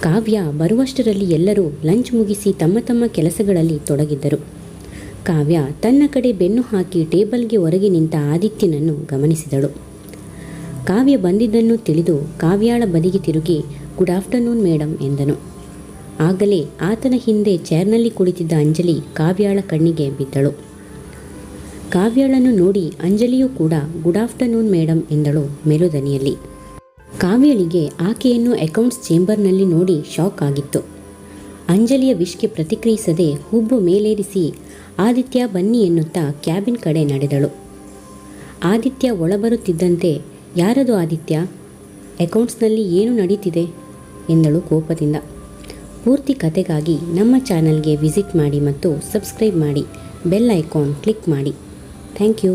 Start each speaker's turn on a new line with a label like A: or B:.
A: ಕಾವ್ಯ ಬರುವಷ್ಟರಲ್ಲಿ ಎಲ್ಲರೂ ಲಂಚ್ ಮುಗಿಸಿ ತಮ್ಮ ತಮ್ಮ ಕೆಲಸಗಳಲ್ಲಿ ತೊಡಗಿದ್ದರು. ಕಾವ್ಯ ತನ್ನ ಕಡೆ ಬೆನ್ನು ಹಾಕಿ ಟೇಬಲ್ಗೆ ಹೊರಗೆ ನಿಂತ ಆದಿತ್ಯನನ್ನು ಗಮನಿಸಿದಳು. ಕಾವ್ಯ ಬಂದಿದ್ದನ್ನು ತಿಳಿದು ಕಾವ್ಯಾಳ ಬದಿಗೆ ತಿರುಗಿ ಗುಡ್ ಆಫ್ಟರ್ನೂನ್ ಮೇಡಮ್ ಎಂದನು. ಆಗಲೇ ಆತನ ಹಿಂದೆ ಚೇರ್ನಲ್ಲಿ ಕುಳಿತಿದ್ದ ಅಂಜಲಿ ಕಾವ್ಯಾಳ ಕಣ್ಣಿಗೆ ಬಿದ್ದಳು. ಕಾವ್ಯಾಳನ್ನು ನೋಡಿ ಅಂಜಲಿಯೂ ಕೂಡ ಗುಡ್ ಆಫ್ಟರ್ನೂನ್ ಮೇಡಮ್ ಎಂದಳು ಮೆಲುದನಿಯಲ್ಲಿ. ಕಾವ್ಯಳಿಗೆ ಆಕೆಯನ್ನು ಅಕೌಂಟ್ಸ್ ಚೇಂಬರ್ನಲ್ಲಿ ನೋಡಿ ಶಾಕ್ ಆಗಿತ್ತು. ಅಂಜಲಿಯ ವಿಶ್ಗೆ ಪ್ರತಿಕ್ರಿಯಿಸದೆ ಹುಬ್ಬು ಮೇಲೇರಿಸಿ ಆದಿತ್ಯ ಬನ್ನಿ ಎನ್ನುತ್ತಾ ಕ್ಯಾಬಿನ್ ಕಡೆ ನಡೆದಳು. ಆದಿತ್ಯ ಒಳಬರುತ್ತಿದ್ದಂತೆ ಯಾರದು ಆದಿತ್ಯ, ಅಕೌಂಟ್ಸ್ನಲ್ಲಿ ಏನು ನಡೀತಿದೆ ಎಂದಳು ಕೋಪದಿಂದ. ಪೂರ್ತಿ ಕತೆಗಾಗಿ ನಮ್ಮ ಚಾನಲ್ಗೆ ವಿಸಿಟ್ ಮಾಡಿ ಮತ್ತು ಸಬ್ಸ್ಕ್ರೈಬ್ ಮಾಡಿ, ಬೆಲ್ ಐಕಾನ್ ಕ್ಲಿಕ್ ಮಾಡಿ. Thank you.